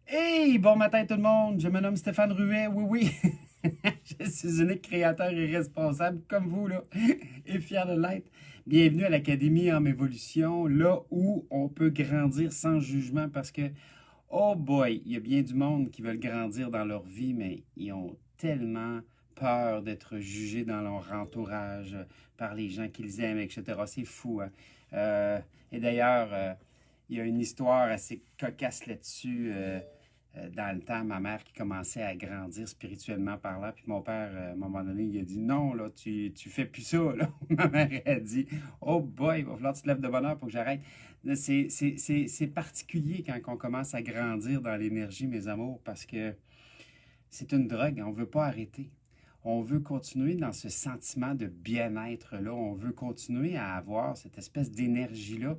Hey, bon matin tout le monde, je me nomme Stéphane Ruet, oui, oui. Je suis unique créateur et responsable comme vous, là, et fier de l'être. Bienvenue à l'Académie en évolution, là où on peut grandir sans jugement parce que, oh boy, il y a bien du monde qui veulent grandir dans leur vie, mais ils ont tellement peur d'être jugés dans leur entourage par les gens qu'ils aiment, etc. C'est fou, hein? Euh, et d'ailleurs, il y a une histoire assez cocasse là-dessus. Dans le temps, ma mère qui commençait à grandir spirituellement parlant, puis mon père, à un moment donné, il a dit non, là, tu fais plus ça, là. Ma mère a dit oh boy, il va falloir que tu te lèves de bonne heure pour que j'arrête. C'est particulier quand on commence à grandir dans l'énergie, mes amours, parce que c'est une drogue, on ne veut pas arrêter. On veut continuer dans ce sentiment de bien-être-là. On veut continuer à avoir cette espèce d'énergie-là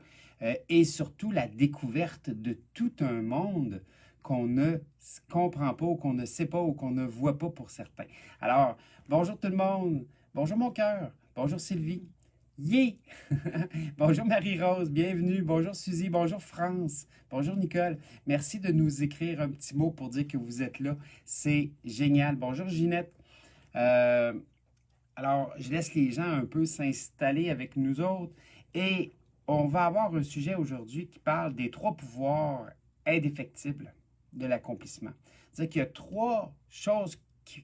et surtout la découverte de tout un monde qu'on ne comprend pas ou qu'on ne sait pas ou qu'on ne voit pas pour certains. Alors, bonjour tout le monde. Bonjour mon cœur. Bonjour Sylvie. Yeah! Bonjour Marie-Rose, bienvenue. Bonjour Suzy, bonjour France. Bonjour Nicole. Merci de nous écrire un petit mot pour dire que vous êtes là. C'est génial. Bonjour Ginette. Euh, alors, je laisse les gens un peu s'installer avec nous autres et on va avoir un sujet aujourd'hui qui parle des trois pouvoirs indéfectibles de l'accomplissement. C'est-à-dire qu'il y a trois choses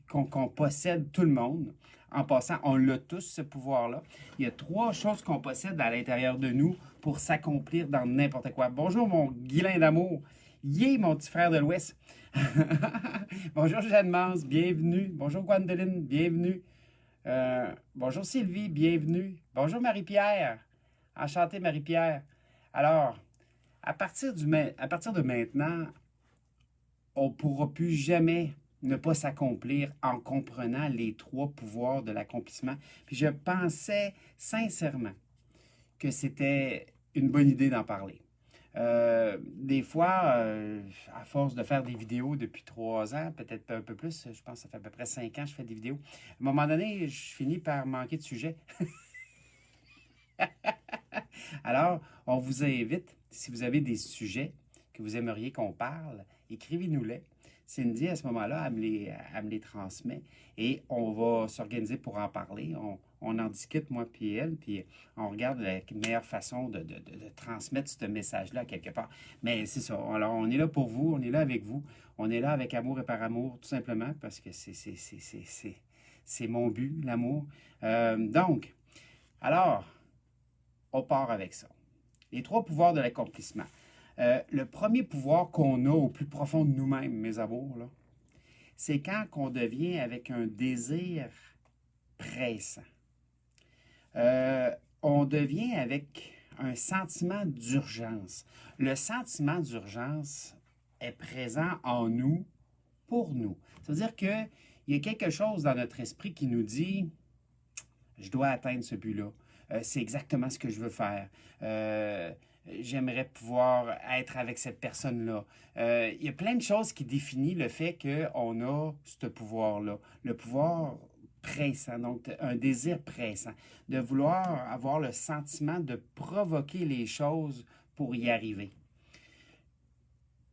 qu'on possède tout le monde. En passant, on l'a tous, ce pouvoir-là. Il y a trois choses qu'on possède à l'intérieur de nous pour s'accomplir dans n'importe quoi. Bonjour, mon guilain d'amour. Yeah, mon petit frère de l'Ouest. Bonjour, Jeanne Mance, bienvenue. Bonjour, Gwendoline, bienvenue. Bonjour, Sylvie, bienvenue. Bonjour, Marie-Pierre. Enchantée, Marie-Pierre. Alors, à partir de maintenant, on ne pourra plus jamais ne pas s'accomplir en comprenant les trois pouvoirs de l'accomplissement. Puis je pensais sincèrement que c'était une bonne idée d'en parler. Des fois, à force de faire des vidéos depuis 3 ans, peut-être un peu plus, je pense que ça fait à peu près 5 ans que je fais des vidéos. À un moment donné, je finis par manquer de sujet. Alors, on vous invite, si vous avez des sujets que vous aimeriez qu'on parle, écrivez-nous-les. Cindy, à ce moment-là, elle me les transmet et on va s'organiser pour en parler. On en discute, moi puis elle, puis on regarde la meilleure façon de transmettre ce message-là quelque part. Mais c'est ça. Alors, on est là pour vous, on est là avec vous, on est là avec amour et par amour, tout simplement, parce que c'est mon but, l'amour. Donc, alors, on part avec ça. Les trois pouvoirs de l'accomplissement. Le premier pouvoir qu'on a au plus profond de nous-mêmes, mes amours, là, c'est quand on devient avec un désir pressant. Euh, on devient avec un sentiment d'urgence. Le sentiment d'urgence est présent en nous pour nous. Ça veut dire qu'il y a quelque chose dans notre esprit qui nous dit je dois atteindre ce but-là. C'est exactement ce que je veux faire. J'aimerais pouvoir être avec cette personne-là. Il y a plein de choses qui définissent le fait qu'on a ce pouvoir-là. Le pouvoir pressant, donc un désir pressant, de vouloir avoir le sentiment de provoquer les choses pour y arriver.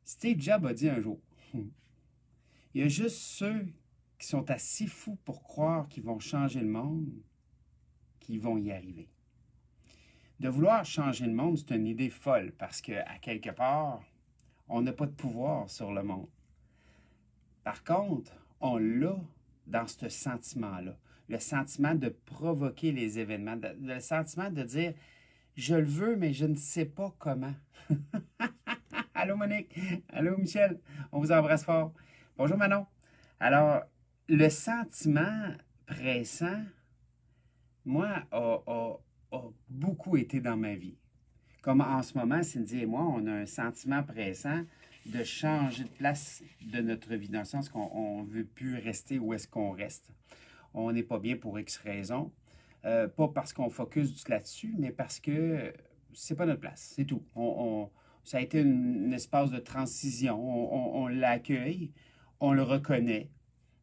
Steve Jobs a dit un jour, il y a juste ceux qui sont assez fous pour croire qu'ils vont changer le monde qui vont y arriver. De vouloir changer le monde, c'est une idée folle parce qu'à quelque part, on n'a pas de pouvoir sur le monde. Par contre, on l'a dans ce sentiment-là. Le sentiment de provoquer les événements, le sentiment de dire je le veux, mais je ne sais pas comment. Allô Monique, allô Michel, on vous embrasse fort. Bonjour Manon. Alors, le sentiment pressant, moi, a beaucoup été dans ma vie. Comme en ce moment, Cindy et moi, on a un sentiment pressant de changer de place de notre vie, dans le sens qu'on ne veut plus rester où est-ce qu'on reste. On n'est pas bien pour X raisons. Pas parce qu'on focus là-dessus, mais parce que c'est pas notre place. C'est tout. Ça a été un espace de transition. On l'accueille, on le reconnaît,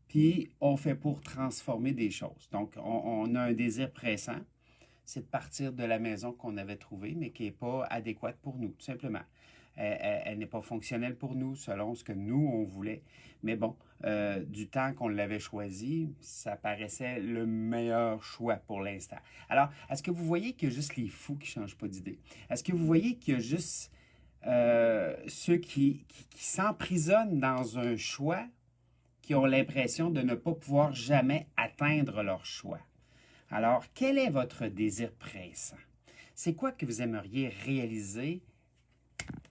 puis on fait pour transformer des choses. Donc, on a un désir pressant, c'est de partir de la maison qu'on avait trouvée, mais qui n'est pas adéquate pour nous, tout simplement. Elle n'est pas fonctionnelle pour nous selon ce que nous, on voulait. Mais bon, du temps qu'on l'avait choisi, ça paraissait le meilleur choix pour l'instant. Alors, est-ce que vous voyez qu'il y a juste les fous qui ne changent pas d'idée? Est-ce que vous voyez qu'il y a juste ceux qui s'emprisonnent dans un choix, qui ont l'impression de ne pas pouvoir jamais atteindre leur choix? Alors, quel est votre désir pressant? C'est quoi que vous aimeriez réaliser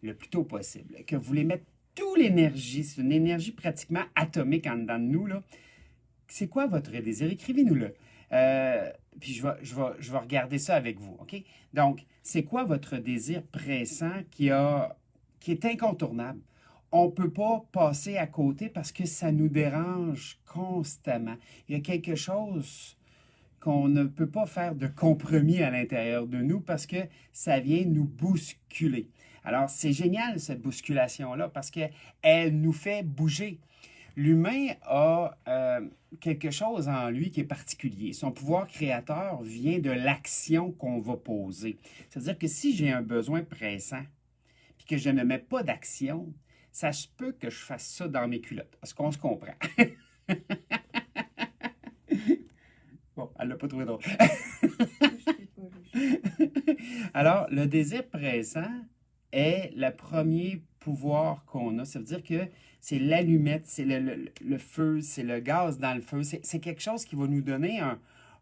le plus tôt possible? Que vous voulez mettre toute l'énergie, c'est une énergie pratiquement atomique en dedans de nous, là. C'est quoi votre désir? Écrivez-nous-le. Puis je vais regarder ça avec vous, OK? Donc, c'est quoi votre désir pressant qui est incontournable? On ne peut pas passer à côté parce que ça nous dérange constamment. Il y a quelque chose qu'on ne peut pas faire de compromis à l'intérieur de nous parce que ça vient nous bousculer. Alors, c'est génial cette bousculation-là parce qu'elle nous fait bouger. L'humain a quelque chose en lui qui est particulier. Son pouvoir créateur vient de l'action qu'on va poser. C'est-à-dire que si j'ai un besoin pressant puis que je ne mets pas d'action, ça se peut que je fasse ça dans mes culottes. Est-ce qu'on se comprend? Bon, elle l'a pas trouvé drôle. Alors, le désir pressant est le premier pouvoir qu'on a. Ça veut dire que c'est l'allumette, c'est le feu, c'est le gaz dans le feu. C'est quelque chose qui va nous donner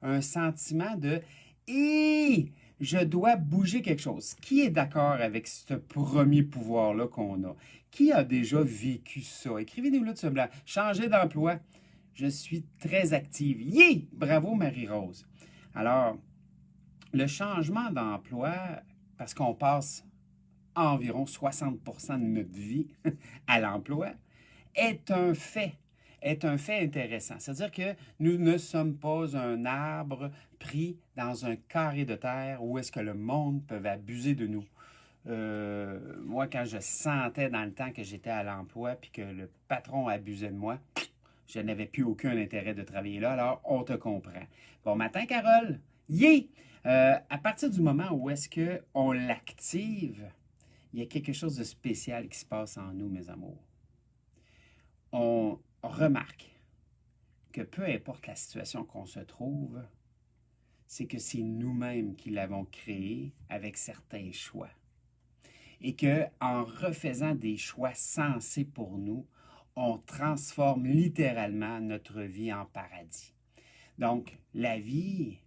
un sentiment de « Hé! Je dois bouger quelque chose. » Qui est d'accord avec ce premier pouvoir-là qu'on a? Qui a déjà vécu ça? Écrivez-nous-le de ce blanc. Changer d'emploi. Je suis très active. Yeah! Bravo, Marie-Rose. Alors, le changement d'emploi, parce qu'on passe environ 60% de notre vie à l'emploi, est un fait intéressant. C'est-à-dire que nous ne sommes pas un arbre pris dans un carré de terre où est-ce que le monde peut abuser de nous. Moi, quand je sentais dans le temps que j'étais à l'emploi puis que le patron abusait de moi, je n'avais plus aucun intérêt de travailler là, alors on te comprend. Bon matin, Carole! Yeah! À partir du moment où est-ce qu'on l'active, il y a quelque chose de spécial qui se passe en nous, mes amours. On remarque que peu importe la situation qu'on se trouve, c'est que c'est nous-mêmes qui l'avons créé avec certains choix. Et qu'en refaisant des choix sensés pour nous, on transforme littéralement notre vie en paradis. Donc, la vie,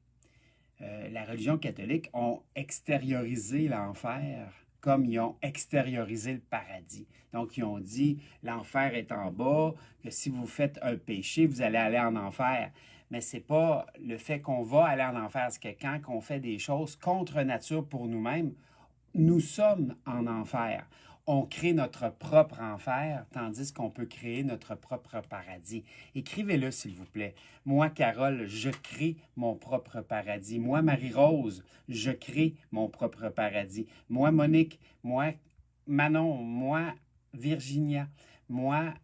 la religion catholique ont extériorisé l'enfer comme ils ont extériorisé le paradis. Donc, ils ont dit, l'enfer est en bas, que si vous faites un péché, vous allez aller en enfer. Mais ce n'est pas le fait qu'on va aller en enfer, c'est que quand on fait des choses contre nature pour nous-mêmes, nous sommes en enfer. On crée notre propre enfer, tandis qu'on peut créer notre propre paradis. Écrivez-le, s'il vous plaît. Moi, Carole, je crée mon propre paradis. Moi, Marie-Rose, je crée mon propre paradis. Moi, Monique, moi, Manon, moi, Virginia, moi,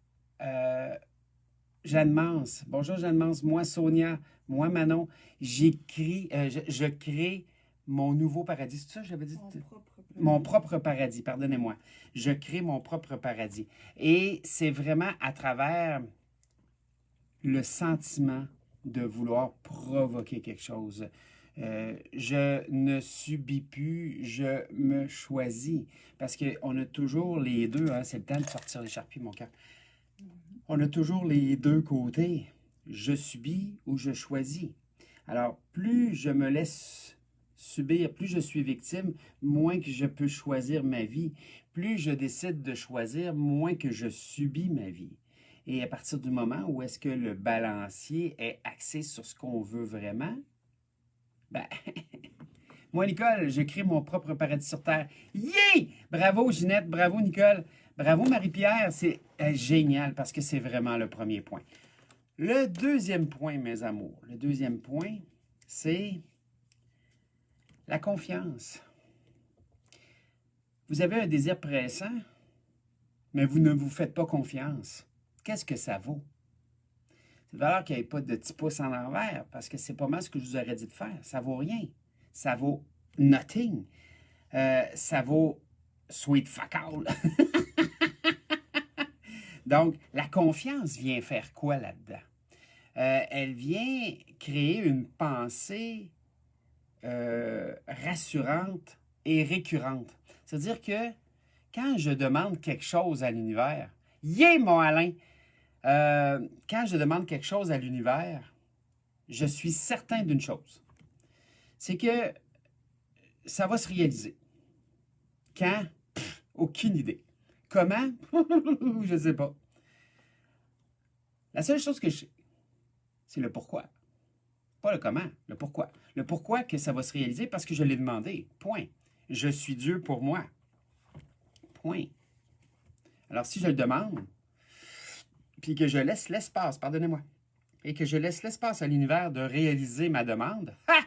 Jeanne Mance. Bonjour, Jeanne Mance. Moi, Sonia, moi, Manon. Je crée mon nouveau paradis. C'est ça que j'avais dit? Mon propre paradis, pardonnez-moi. Je crée mon propre paradis. Et c'est vraiment à travers le sentiment de vouloir provoquer quelque chose. Je ne subis plus, je me choisis. Parce qu'on a toujours les deux, hein, c'est le temps de sortir l'écharpie, mon cœur. On a toujours les deux côtés. Je subis ou je choisis. Alors, plus je me laisse subir, plus je suis victime, moins que je peux choisir ma vie. Plus je décide de choisir, moins que je subis ma vie. Et à partir du moment où est-ce que le balancier est axé sur ce qu'on veut vraiment, ben, moi, Nicole, je crée mon propre paradis sur Terre. Yeah! Bravo, Ginette, bravo, Nicole, bravo, Marie-Pierre. C'est génial parce que c'est vraiment le premier point. Le deuxième point, mes amours, le deuxième point, c'est la confiance. Vous avez un désir pressant, mais vous ne vous faites pas confiance. Qu'est-ce que ça vaut? C'est de valeur qu'il n'y ait pas de petits pouces en envers, parce que c'est pas mal ce que je vous aurais dit de faire. Ça vaut rien. Ça vaut nothing. Ça vaut Sweet fuck all. Donc, la confiance vient faire quoi là-dedans? Elle vient créer une pensée rassurante et récurrente. C'est-à-dire que quand je demande quelque chose à l'univers, yeah, mon Alain! Quand je demande quelque chose à l'univers, je suis certain d'une chose. C'est que ça va se réaliser. Quand? Pff, aucune idée. Comment? Je ne sais pas. La seule chose que je sais, c'est le pourquoi. Pas le comment, le pourquoi. Le pourquoi que ça va se réaliser parce que je l'ai demandé. Point. Je suis Dieu pour moi. Point. Alors si je le demande, puis que je laisse l'espace, pardonnez-moi, et que je laisse l'espace à l'univers de réaliser ma demande, ha!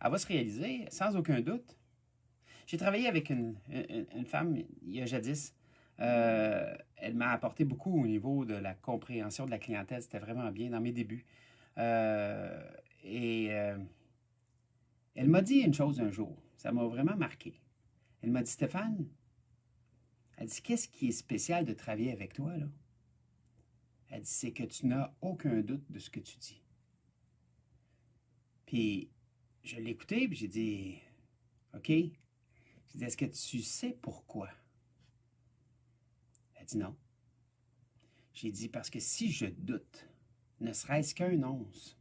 Elle va se réaliser sans aucun doute. J'ai travaillé avec une femme il y a jadis. Elle m'a apporté beaucoup au niveau de la compréhension de la clientèle. C'était vraiment bien dans mes débuts. Euh, et elle m'a dit une chose un jour. Ça m'a vraiment marqué. Elle m'a dit, Stéphane, elle dit, qu'est-ce qui est spécial de travailler avec toi, là? Elle dit, c'est que tu n'as aucun doute de ce que tu dis. Puis, je l'ai écouté, puis j'ai dit, OK. J'ai dit, est-ce que tu sais pourquoi? Elle dit non. J'ai dit, parce que si je doute, ne serait-ce qu'un once,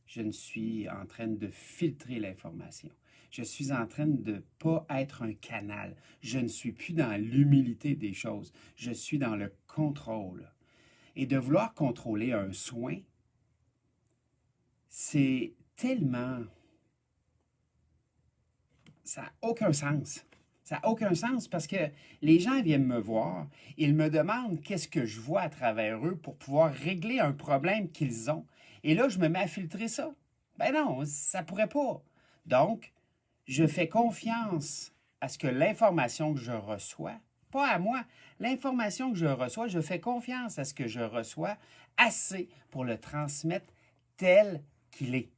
je ne suis en train de filtrer l'information. Je suis en train de ne pas être un canal. Je ne suis plus dans l'humilité des choses. Je suis dans le contrôle. Et de vouloir contrôler un soin, c'est tellement... Ça n'a aucun sens. Ça n'a aucun sens parce que les gens viennent me voir, ils me demandent qu'est-ce que je vois à travers eux pour pouvoir régler un problème qu'ils ont. Et là, je me mets à filtrer ça. Ben non, ça pourrait pas. Donc, je fais confiance à ce que l'information que je reçois, pas à moi, l'information que je reçois, je fais confiance à ce que je reçois assez pour le transmettre tel qu'il est.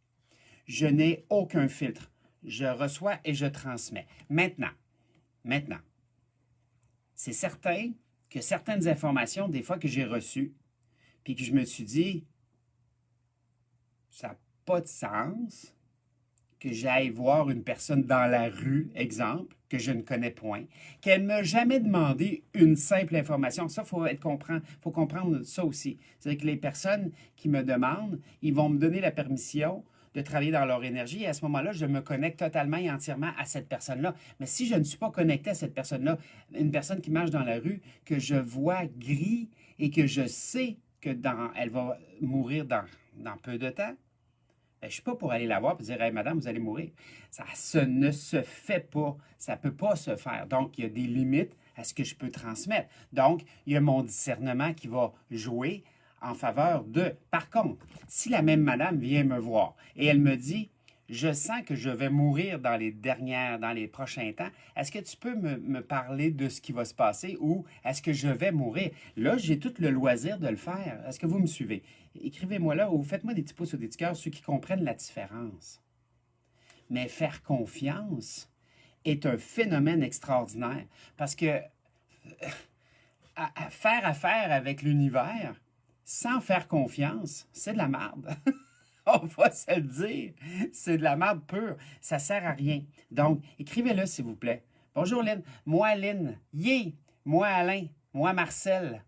Je n'ai aucun filtre. Je reçois et je transmets. Maintenant, c'est certain que certaines informations, des fois que j'ai reçues, puis que je me suis dit, ça n'a pas de sens que j'aille voir une personne dans la rue, exemple, que je ne connais point, qu'elle ne m'a jamais demandé une simple information. Ça, faut comprendre ça aussi. C'est-à-dire que les personnes qui me demandent, ils vont me donner la permission de travailler dans leur énergie et à ce moment-là, je me connecte totalement et entièrement à cette personne-là. Mais si je ne suis pas connecté à cette personne-là, une personne qui marche dans la rue, que je vois gris et que je sais que elle va mourir dans peu de temps, ben, je ne suis pas pour aller la voir et dire hey, madame, vous allez mourir. Ça ne se fait pas. Ça ne peut pas se faire. Donc, il y a des limites à ce que je peux transmettre. Donc, il y a mon discernement qui va jouer en faveur de. Par contre, si la même madame vient me voir et elle me dit je sens que je vais mourir dans les prochains temps. Est-ce que tu peux me parler de ce qui va se passer ou est-ce que je vais mourir? Là, j'ai tout le loisir de le faire. Est-ce que vous me suivez? Écrivez-moi là ou faites-moi des petits pouces ou des petits cœurs, ceux qui comprennent la différence. Mais faire confiance est un phénomène extraordinaire parce que faire affaire avec l'univers sans faire confiance, c'est de la merde. On va se le dire. C'est de la merde pure. Ça sert à rien. Donc, écrivez-le, s'il vous plaît. Bonjour, Lynn. Moi, Lynn. Yeah. Moi, Alain. Moi, Marcel.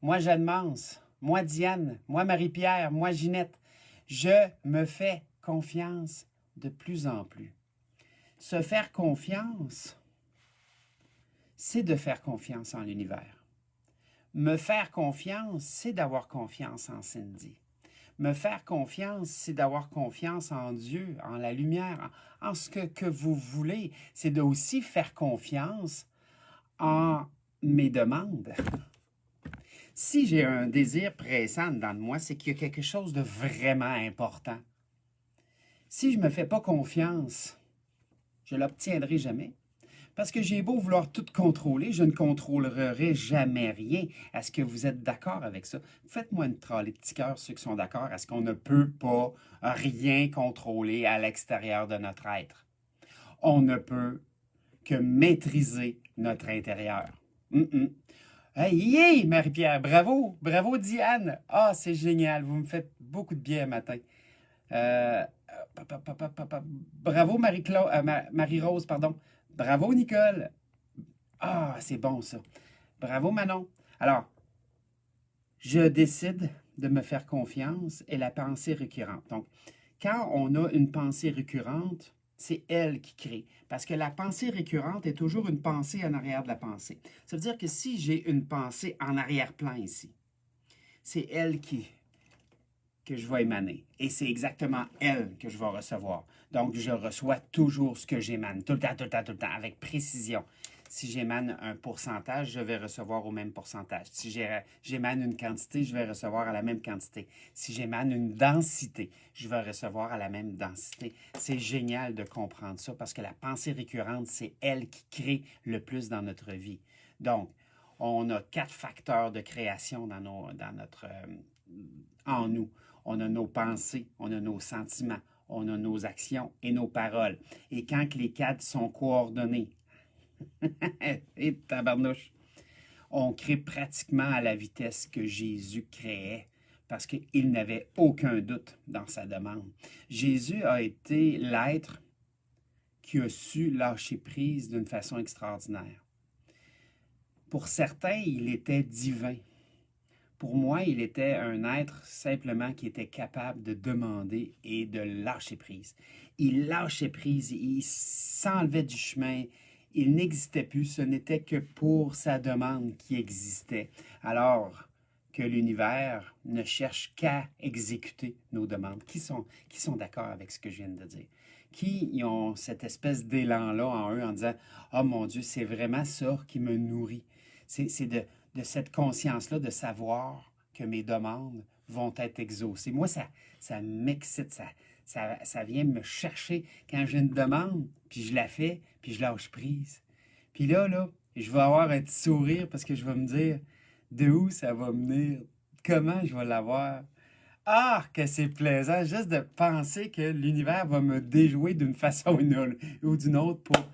Moi, Jeanne Mance. Moi, Diane. Moi, Marie-Pierre. Moi, Ginette. Je me fais confiance de plus en plus. Se faire confiance, c'est de faire confiance en l'univers. Me faire confiance, c'est d'avoir confiance en Cindy. Me faire confiance, c'est d'avoir confiance en Dieu, en la lumière, en ce que vous voulez. C'est de aussi faire confiance en mes demandes. Si j'ai un désir pressant dans moi, c'est qu'il y a quelque chose de vraiment important. Si je ne me fais pas confiance, je ne l'obtiendrai jamais. Parce que j'ai beau vouloir tout contrôler, je ne contrôlerai jamais rien. Est-ce que vous êtes d'accord avec ça? Faites-moi une trolley de petits cœurs, ceux qui sont d'accord. Est-ce qu'on ne peut pas rien contrôler à l'extérieur de notre être? On ne peut que maîtriser notre intérieur. Hey, yeah, Marie-Pierre, bravo, bravo Diane. Ah, c'est génial, vous me faites beaucoup de bien matin. Euh, Bravo Marie-Rose, pardon. Bravo Nicole. Ah, c'est bon ça. Bravo Manon. Alors, je décide de me faire confiance et la pensée récurrente. Donc, quand on a une pensée récurrente, c'est elle qui crée. Parce que la pensée récurrente est toujours une pensée en arrière de la pensée. Ça veut dire que si j'ai une pensée en arrière-plan ici, c'est elle que je vais émaner. Et c'est exactement elle que je vais recevoir. Donc, je reçois toujours ce que j'émane, tout le temps, tout le temps, tout le temps, avec précision. Si j'émane un pourcentage, je vais recevoir au même pourcentage. Si j'émane une quantité, je vais recevoir à la même quantité. Si j'émane une densité, je vais recevoir à la même densité. C'est génial de comprendre ça parce que la pensée récurrente, c'est elle qui crée le plus dans notre vie. Donc, on a 4 facteurs de création en nous. On a nos pensées, on a nos sentiments, on a nos actions et nos paroles. Et quand les 4 sont coordonnés, et tabarnouche, on crée pratiquement à la vitesse que Jésus créait parce qu'il n'avait aucun doute dans sa demande. Jésus a été l'être qui a su lâcher prise d'une façon extraordinaire. Pour certains, il était divin. Pour moi, il était un être simplement qui était capable de demander et de lâcher prise. Il lâchait prise, il s'enlevait du chemin, il n'existait plus, ce n'était que pour sa demande qui existait. Alors que l'univers ne cherche qu'à exécuter nos demandes. Qui sont d'accord avec ce que je viens de dire? Qui ont cette espèce d'élan-là en eux en disant « Oh mon Dieu, c'est vraiment ça qui me nourrit. » C'est de cette conscience-là, de savoir que mes demandes vont être exaucées. Moi, ça m'excite, ça vient me chercher quand j'ai une demande, puis je la fais, puis je lâche prise. Puis là, je vais avoir un petit sourire parce que je vais me dire de où ça va venir, comment je vais l'avoir. Ah, que c'est plaisant juste de penser que l'univers va me déjouer d'une façon ou d'une autre pour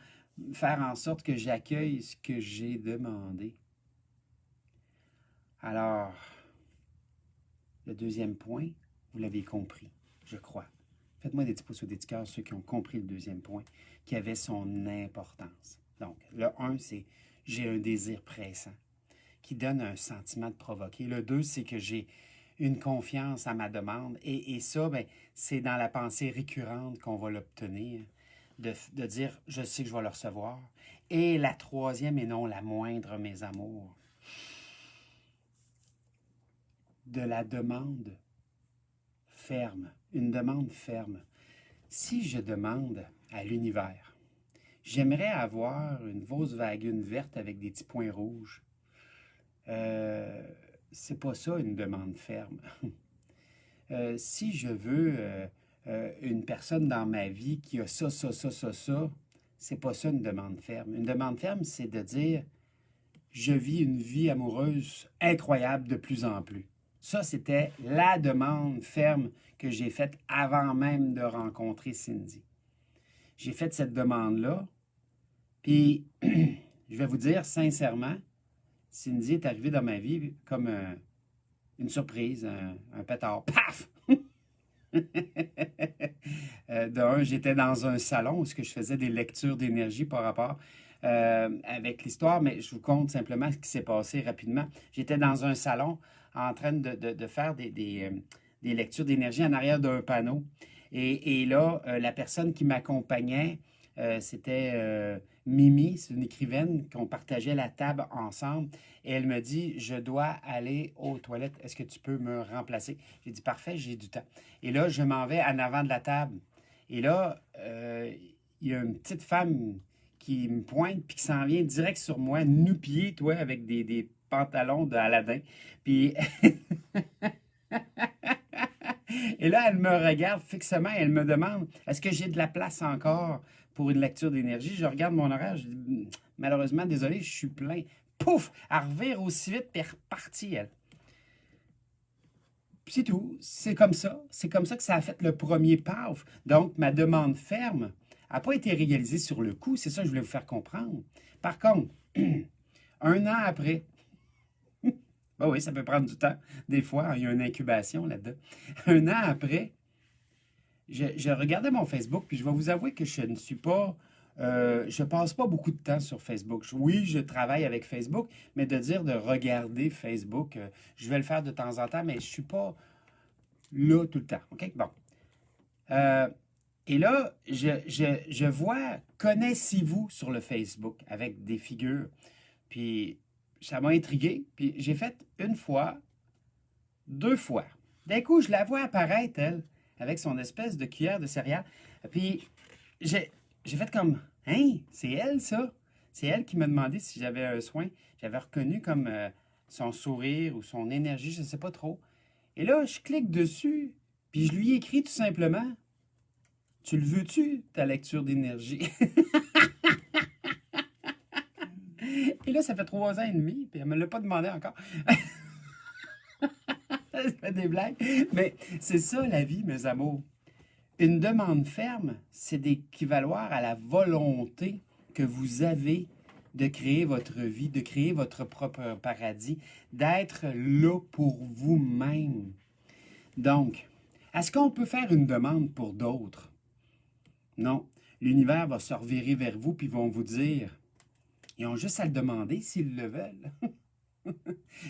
faire en sorte que j'accueille ce que j'ai demandé. Alors, le deuxième point, vous l'avez compris, je crois. Faites-moi des petits pouces ou des petits cœurs, ceux qui ont compris le deuxième point, qui avait son importance. Donc, le 1, c'est j'ai un désir pressant, qui donne un sentiment de provoquer. Le 2, c'est que j'ai une confiance à ma demande. Et ça, ben, c'est dans la pensée récurrente qu'on va l'obtenir, de dire je sais que je vais le recevoir. Et la troisième, et non la moindre, mes amours, de la demande ferme, une demande ferme. Si je demande à l'univers, j'aimerais avoir une Volkswagen verte avec des petits points rouges. C'est pas ça une demande ferme. Si je veux une personne dans ma vie qui a ça, c'est pas ça une demande ferme. Une demande ferme, c'est de dire je vis une vie amoureuse incroyable de plus en plus. Ça, c'était la demande ferme que j'ai faite avant même de rencontrer Cindy. J'ai fait cette demande-là, puis je vais vous dire sincèrement, Cindy est arrivée dans ma vie comme une surprise, un pétard. Paf! D'un, j'étais dans un salon où je faisais des lectures d'énergie par rapport avec l'histoire, mais je vous conte simplement ce qui s'est passé rapidement. J'étais dans un salon en train de faire des lectures d'énergie en arrière d'un panneau. Et là, la personne qui m'accompagnait, c'était Mimi, c'est une écrivaine qu'on partageait la table ensemble. Et elle me dit, je dois aller aux toilettes. Est-ce que tu peux me remplacer? J'ai dit, parfait, j'ai du temps. Et là, je m'en vais en avant de la table. Et là, il y a une petite femme qui me pointe puis qui s'en vient direct sur moi, nu-pied, toi, avec des pantalons d'Aladin. Puis... Et là, elle me regarde fixement et elle me demande, est-ce que j'ai de la place encore pour une lecture d'énergie? Je regarde mon horaire, je dis, malheureusement, désolé, je suis plein. Pouf! Elle revire aussi vite, puis elle est repartie, elle. Puis c'est tout. C'est comme ça. C'est comme ça que ça a fait le premier paf. Donc, ma demande ferme n'a pas été réalisée sur le coup. C'est ça que je voulais vous faire comprendre. Par contre, un an après, ben oui, ça peut prendre du temps. Des fois, il y a une incubation là-dedans. Un an après, je regardais mon Facebook, puis je vais vous avouer que je ne suis pas. Je passe pas beaucoup de temps sur Facebook. Oui, je travaille avec Facebook, mais de dire de regarder Facebook, je vais le faire de temps en temps, mais je suis pas là tout le temps. OK? Bon. Euh, et là, je vois connaissez-vous sur le Facebook avec des figures. Puis ça m'a intrigué. Puis j'ai fait une fois, deux fois. D'un coup, je la vois apparaître, elle, avec son espèce de cuillère de céréales. Puis j'ai fait comme, hein, c'est elle, ça? C'est elle qui m'a demandé si j'avais un soin. J'avais reconnu comme son sourire ou son énergie, je ne sais pas trop. Et là, je clique dessus, puis je lui écris tout simplement, tu le veux-tu, ta lecture d'énergie? Et là, ça fait 3 ans et demi, puis elle ne me l'a pas demandé encore. Je fais des blagues. Mais c'est ça la vie, mes amours. Une demande ferme, c'est d'équivaloir à la volonté que vous avez de créer votre vie, de créer votre propre paradis, d'être là pour vous-même. Donc, est-ce qu'on peut faire une demande pour d'autres? Non. L'univers va se revirer vers vous puis vont vous dire, ils ont juste à le demander s'ils le veulent.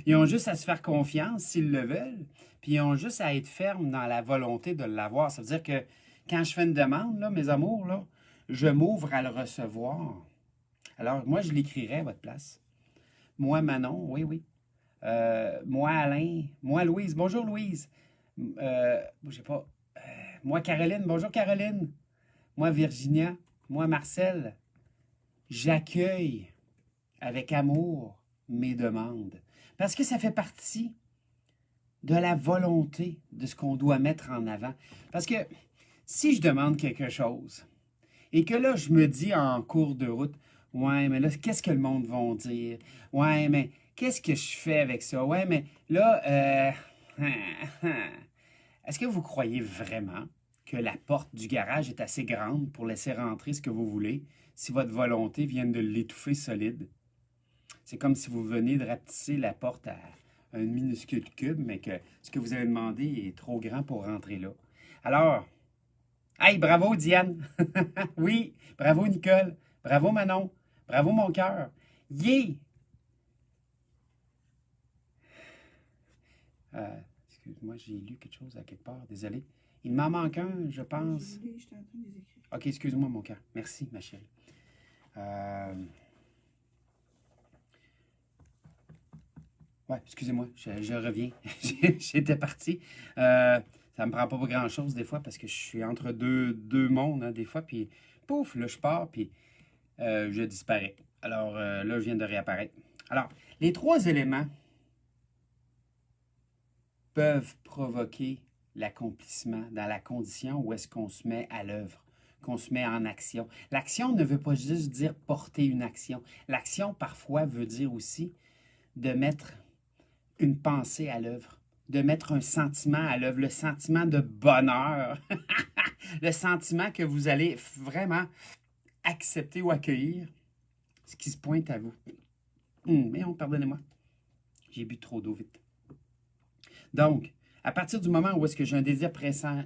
Ils ont juste à se faire confiance s'ils le veulent, puis ils ont juste à être fermes dans la volonté de l'avoir. Ça veut dire que quand je fais une demande, là, mes amours, là, je m'ouvre à le recevoir. Alors, moi, je l'écrirai à votre place. Moi, Manon, oui, oui. Moi, Alain. Moi, Louise. Bonjour, Louise. Je sais pas. Moi, Caroline. Bonjour, Caroline. Moi, Virginia. Moi, Marcel. J'accueille avec amour mes demandes. Parce que ça fait partie de la volonté de ce qu'on doit mettre en avant. Parce que si je demande quelque chose et que là, je me dis en cours de route, ouais, mais là, qu'est-ce que le monde va dire? Ouais, mais qu'est-ce que je fais avec ça? Ouais, mais là, est-ce que vous croyez vraiment que la porte du garage est assez grande pour laisser rentrer ce que vous voulez si votre volonté vient de l'étouffer solide? C'est comme si vous veniez de rapetisser la porte à un minuscule cube, mais que ce que vous avez demandé est trop grand pour rentrer là. Alors, hey, bravo Diane! Oui, bravo Nicole! Bravo Manon! Bravo mon cœur! Yeah! Excuse-moi, j'ai lu quelque chose à quelque part, désolé. Il m'en manque un, je pense. J'étais en train de les écrire. Ok, excuse-moi mon cœur. Merci, ma chérie. Ouais, excusez-moi, je reviens. J'étais parti. Ça me prend pas grand-chose des fois parce que je suis entre deux mondes, hein, des fois, puis pouf, là, je pars, puis je disparais. Alors là, je viens de réapparaître. Alors, les trois éléments peuvent provoquer l'accomplissement dans la condition où est-ce qu'on se met à l'œuvre, qu'on se met en action. L'action ne veut pas juste dire porter une action. L'action, parfois, veut dire aussi de mettre une pensée à l'œuvre, de mettre un sentiment à l'œuvre, le sentiment de bonheur, le sentiment que vous allez vraiment accepter ou accueillir ce qui se pointe à vous. Mais pardonnez-moi, j'ai bu trop d'eau vite. Donc, à partir du moment où est-ce que j'ai un désir pressant,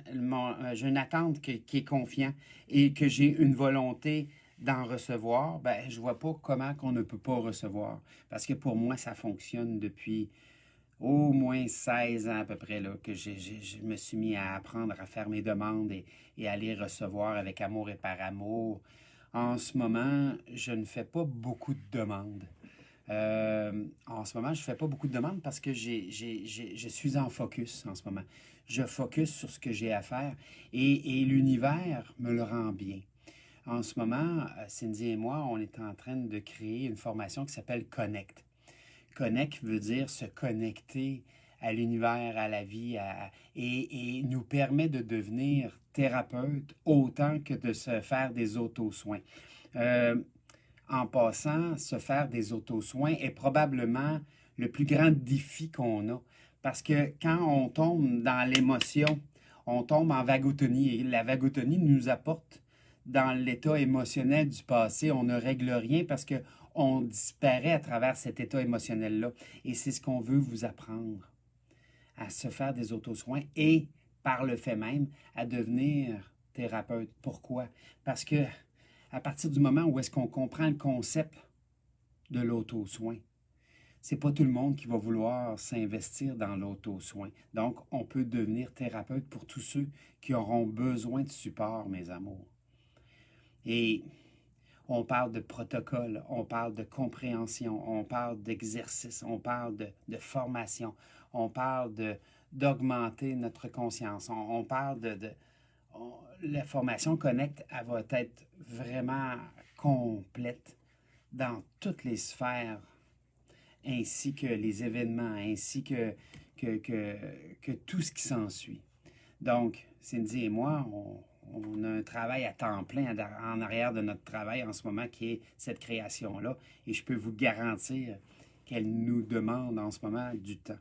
j'ai une attente qui est confiant et que j'ai une volonté d'en recevoir, ben, je ne vois pas comment qu'on ne peut pas recevoir. Parce que pour moi, ça fonctionne depuis au moins 16 ans à peu près là, que je me suis mis à apprendre à faire mes demandes et à les recevoir avec amour et par amour. En ce moment, je ne fais pas beaucoup de demandes. En ce moment, je ne fais pas beaucoup de demandes parce que je suis en focus en ce moment. Je focus sur ce que j'ai à faire et l'univers me le rend bien. En ce moment, Cindy et moi, on est en train de créer une formation qui s'appelle Connect. Connect veut dire se connecter à l'univers, à la vie, et nous permet de devenir thérapeute autant que de se faire des auto-soins. En passant, se faire des auto-soins est probablement le plus grand défi qu'on a. Parce que quand on tombe dans l'émotion, on tombe en vagotonie. Et la vagotonie nous apporte dans l'état émotionnel du passé, on ne règle rien parce que on disparaît à travers cet état émotionnel-là. Et c'est ce qu'on veut vous apprendre, à se faire des autosoins et, par le fait même, à devenir thérapeute. Pourquoi? Parce que à partir du moment où est-ce qu'on comprend le concept de l'auto-soin, c'est pas tout le monde qui va vouloir s'investir dans l'auto-soin. Donc, on peut devenir thérapeute pour tous ceux qui auront besoin de support, mes amours. Et on parle de protocole, on parle de compréhension, on parle d'exercice, on parle de formation, on parle d'augmenter notre conscience, on parle la formation Connect, elle va être vraiment complète dans toutes les sphères, ainsi que les événements, ainsi que tout ce qui s'ensuit. Donc, Cindy et moi, on a un travail à temps plein en arrière de notre travail en ce moment qui est cette création-là. Et je peux vous garantir qu'elle nous demande en ce moment du temps.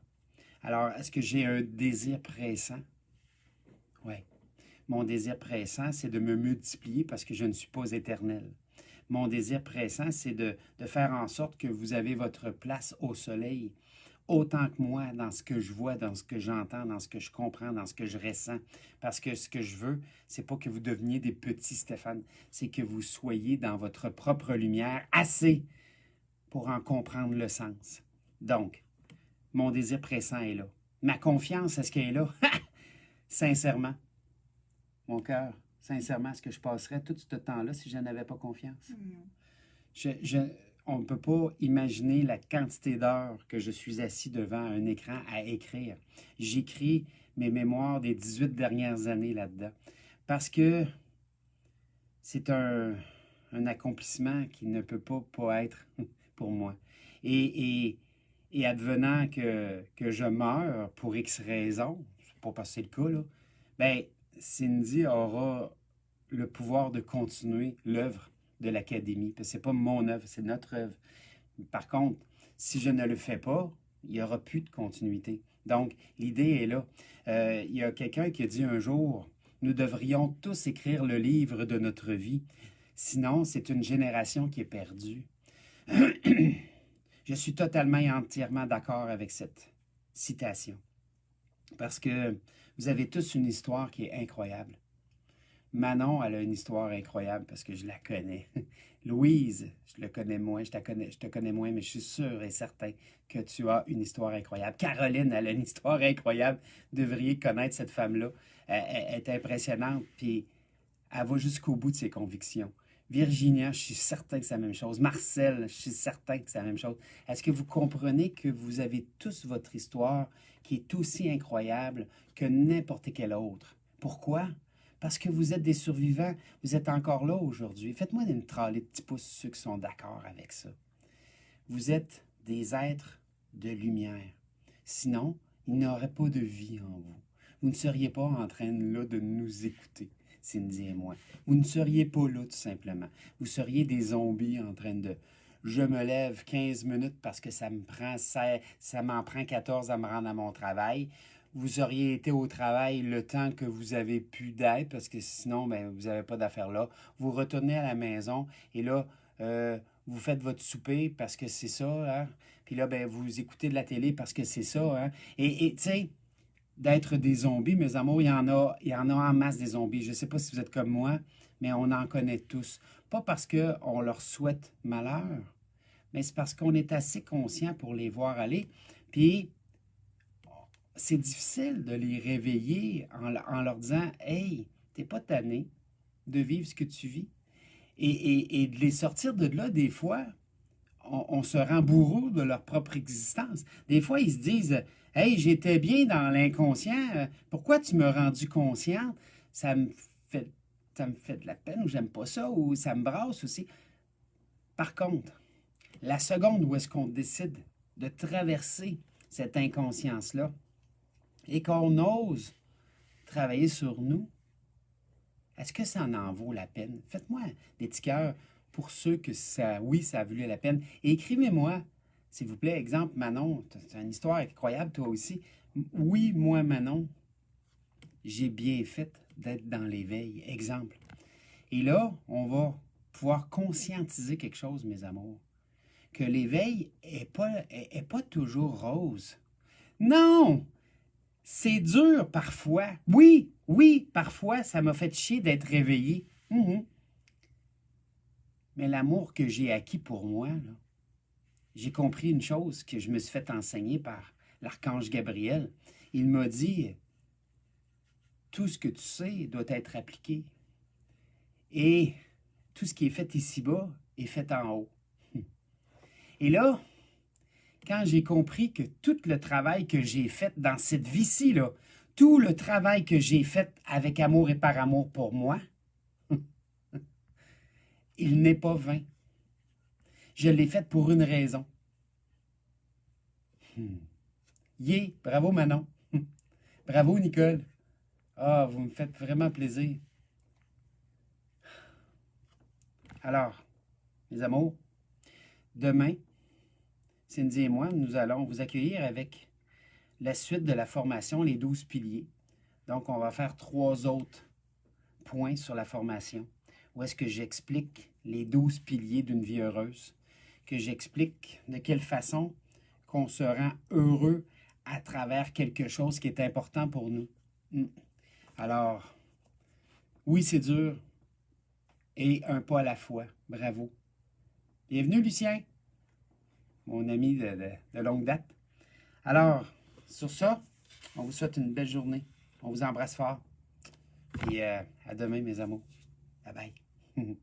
Alors, est-ce que j'ai un désir pressant? Oui. Mon désir pressant, c'est de me multiplier parce que je ne suis pas éternel. Mon désir pressant, c'est de faire en sorte que vous avez votre place au soleil, autant que moi, dans ce que je vois, dans ce que j'entends, dans ce que je comprends, dans ce que je ressens. Parce que ce que je veux, c'est pas que vous deveniez des petits Stéphane, c'est que vous soyez dans votre propre lumière assez pour en comprendre le sens. Donc, mon désir pressant est là. Ma confiance, est-ce qu'elle est là? Sincèrement, mon cœur, sincèrement, est-ce que je passerais tout ce temps-là si je n'avais pas confiance? On ne peut pas imaginer la quantité d'heures que je suis assis devant un écran à écrire. J'écris mes mémoires des 18 dernières années là-dedans. Parce que c'est un accomplissement qui ne peut pas être pour moi. Et advenant que je meurs pour X raisons, c'est pas parce que c'est le cas, là, ben, Cindy aura le pouvoir de continuer l'œuvre de l'Académie. Parce que c'est pas mon œuvre, c'est notre œuvre. Par contre, si je ne le fais pas, il n'y aura plus de continuité. Donc, l'idée est là. Il y a quelqu'un qui a dit un jour, nous devrions tous écrire le livre de notre vie. Sinon, c'est une génération qui est perdue. Je suis totalement et entièrement d'accord avec cette citation. Parce que vous avez tous une histoire qui est incroyable. Manon, elle a une histoire incroyable parce que je la connais. Louise, je le connais moins, je te connais moins, mais je suis sûr et certain que tu as une histoire incroyable. Caroline, elle a une histoire incroyable. Vous devriez connaître cette femme-là. Elle est impressionnante, puis elle va jusqu'au bout de ses convictions. Virginia, je suis certain que c'est la même chose. Marcel, je suis certain que c'est la même chose. Est-ce que vous comprenez que vous avez tous votre histoire qui est aussi incroyable que n'importe quelle autre? Pourquoi? Parce que vous êtes des survivants, vous êtes encore là aujourd'hui. Faites-moi une tralée de petits pouces ceux qui sont d'accord avec ça. Vous êtes des êtres de lumière. Sinon, il n'y aurait pas de vie en vous. Vous ne seriez pas en train là de nous écouter, Cindy et moi. Vous ne seriez pas là tout simplement. Vous seriez des zombies en train de... Je me lève 15 minutes parce que ça m'en prend 14 à me rendre à mon travail. Vous auriez été au travail le temps que vous avez pu d'être, parce que sinon, ben, vous n'avez pas d'affaires là. Vous retournez à la maison et là, vous faites votre souper parce que c'est ça, hein? Puis là, ben, vous écoutez de la télé parce que c'est ça, hein? Et tu sais, d'être des zombies, mes amours, il y en a en masse des zombies. Je ne sais pas si vous êtes comme moi, mais on en connaît tous. Pas parce qu'on leur souhaite malheur, mais c'est parce qu'on est assez conscient pour les voir aller. Puis, c'est difficile de les réveiller en leur disant « Hey, t'es pas tanné de vivre ce que tu vis. » Et de les sortir de là, des fois, on se rend bourreau de leur propre existence. Des fois, ils se disent « Hey, j'étais bien dans l'inconscient. Pourquoi tu m'as rendu consciente? Ça me fait, ça me fait de la peine ou j'aime pas ça ou ça me brasse aussi. » Par contre, la seconde où est-ce qu'on décide de traverser cette inconscience-là, et qu'on ose travailler sur nous, est-ce que ça en vaut la peine? Faites-moi des petits cœurs pour ceux que ça, oui, ça a valu la peine. Et écrivez-moi, s'il vous plaît, exemple, Manon, c'est une histoire incroyable, toi aussi. Oui, moi, Manon, j'ai bien fait d'être dans l'éveil. Exemple. Et là, on va pouvoir conscientiser quelque chose, mes amours, que l'éveil est pas toujours rose. Non! C'est dur parfois. Oui, oui, parfois, ça m'a fait chier d'être réveillé. Mhm. Mais l'amour que j'ai acquis pour moi, là, j'ai compris une chose que je me suis fait enseigner par l'archange Gabriel. Il m'a dit, tout ce que tu sais doit être appliqué. Et tout ce qui est fait ici-bas est fait en haut. Et là, quand j'ai compris que tout le travail que j'ai fait dans cette vie-ci, là, tout le travail que j'ai fait avec amour et par amour pour moi, il n'est pas vain. Je l'ai fait pour une raison. Yeah, bravo Manon. Bravo Nicole. Ah, vous me faites vraiment plaisir. Alors, mes amours, demain, Cindy et moi, nous allons vous accueillir avec la suite de la formation, les 12 piliers. Donc, on va faire 3 autres points sur la formation, où est-ce que j'explique les 12 piliers d'une vie heureuse, que j'explique de quelle façon qu'on se rend heureux à travers quelque chose qui est important pour nous. Alors, oui, c'est dur, et un pas à la fois. Bravo. Bienvenue, Lucien, mon ami de longue date. Alors, sur ça, on vous souhaite une belle journée. On vous embrasse fort. Et à demain, mes amours. Bye bye.